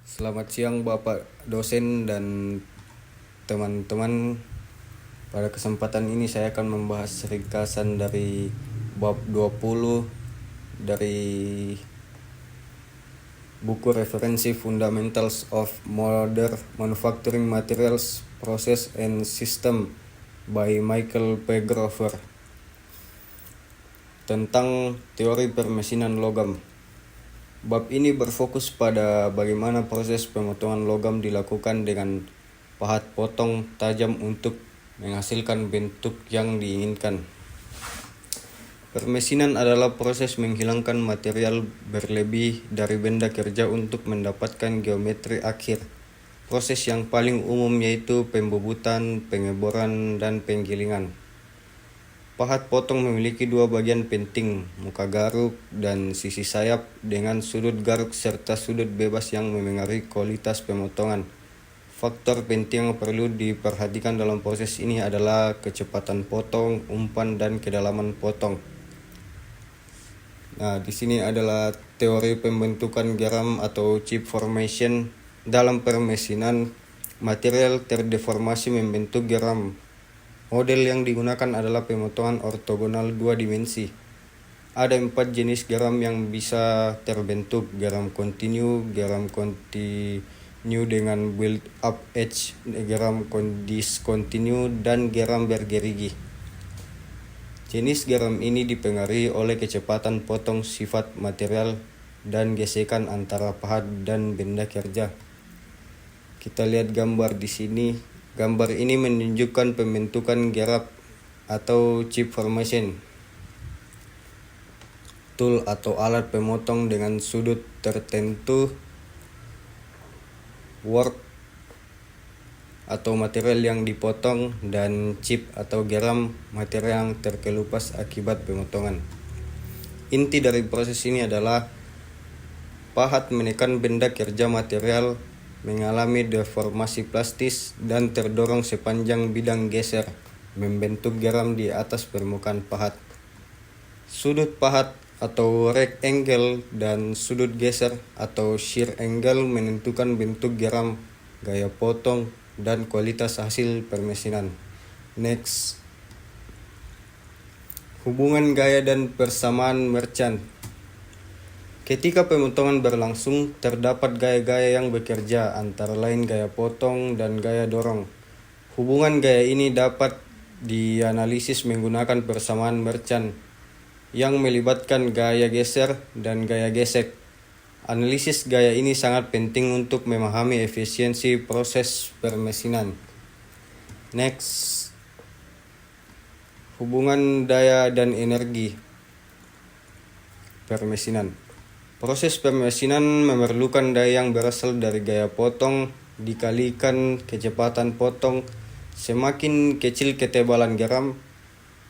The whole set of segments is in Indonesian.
Selamat siang Bapak dosen dan teman-teman. Pada kesempatan ini saya akan membahas ringkasan dari bab 20 dari buku referensi Fundamentals of Modern Manufacturing Materials, Process and System by Michael P. Grover tentang teori permesinan logam. Bab ini berfokus pada bagaimana proses pemotongan logam dilakukan dengan pahat potong tajam untuk menghasilkan bentuk yang diinginkan. Permesinan adalah proses menghilangkan material berlebih dari benda kerja untuk mendapatkan geometri akhir. Proses yang paling umum yaitu pembubutan, pengeboran, dan penggilingan. Pahat potong memiliki dua bagian penting, muka garuk dan sisi sayap dengan sudut garuk serta sudut bebas yang memengaruhi kualitas pemotongan. Faktor penting yang perlu diperhatikan dalam proses ini adalah kecepatan potong, umpan, dan kedalaman potong. Nah, di sini adalah teori pembentukan geram atau chip formation. Dalam permesinan, material terdeformasi membentuk geram. Model yang digunakan adalah pemotongan ortogonal 2 dimensi. Ada 4 jenis geram yang bisa terbentuk: geram kontinu dengan build-up edge, geram diskontinu, dan geram bergerigi. Jenis geram ini dipengaruhi oleh kecepatan potong, sifat material, dan gesekan antara pahat dan benda kerja. Kita lihat gambar di sini. Gambar ini menunjukkan pembentukan geram atau chip formation. Tool atau alat pemotong dengan sudut tertentu, work atau material yang dipotong, dan chip atau geram, material yang terkelupas akibat pemotongan. Inti dari proses ini adalah pahat menekan benda kerja material mengalami deformasi plastis dan terdorong sepanjang bidang geser, membentuk geram di atas permukaan pahat. Sudut pahat atau rectangle dan sudut geser atau shear angle menentukan bentuk geram, gaya potong, dan kualitas hasil permesinan. Next. Hubungan gaya dan persamaan merchant. Ketika pemotongan berlangsung, terdapat gaya-gaya yang bekerja, antara lain gaya potong dan gaya dorong. Hubungan gaya ini dapat dianalisis menggunakan persamaan merchant yang melibatkan gaya geser dan gaya gesek. Analisis gaya ini sangat penting untuk memahami efisiensi proses permesinan. Next. Hubungan daya dan energi permesinan. Proses permesinan memerlukan daya yang berasal dari gaya potong dikalikan kecepatan potong. Semakin kecil ketebalan geram,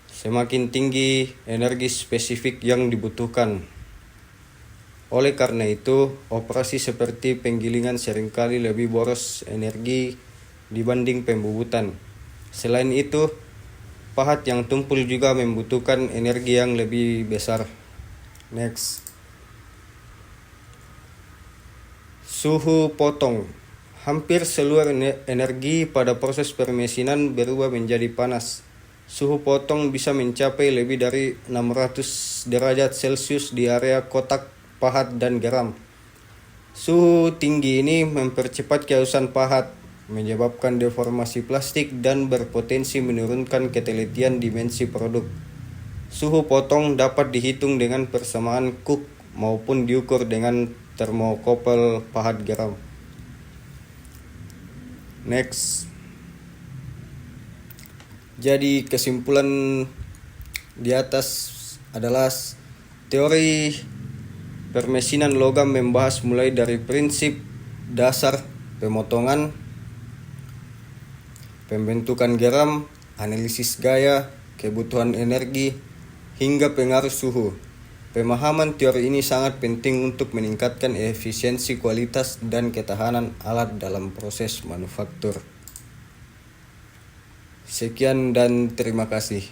semakin tinggi energi spesifik yang dibutuhkan. Oleh karena itu, operasi seperti penggilingan seringkali lebih boros energi dibanding pembubutan. Selain itu, pahat yang tumpul juga membutuhkan energi yang lebih besar. Next. Suhu potong. Hampir seluruh energi pada proses permesinan berubah menjadi panas. Suhu potong bisa mencapai lebih dari 600 derajat Celcius di area kotak, pahat, dan geram. Suhu tinggi ini mempercepat kehausan pahat, menyebabkan deformasi plastik, dan berpotensi menurunkan ketelitian dimensi produk. Suhu potong dapat dihitung dengan persamaan Cook maupun diukur dengan termokopel pahat geram. Next. Jadi kesimpulan di atas adalah teori permesinan logam membahas mulai dari prinsip dasar pemotongan, pembentukan geram, analisis gaya, kebutuhan energi, hingga pengaruh suhu. Pemahaman teori ini sangat penting untuk meningkatkan efisiensi, kualitas, dan ketahanan alat dalam proses manufaktur. Sekian dan terima kasih.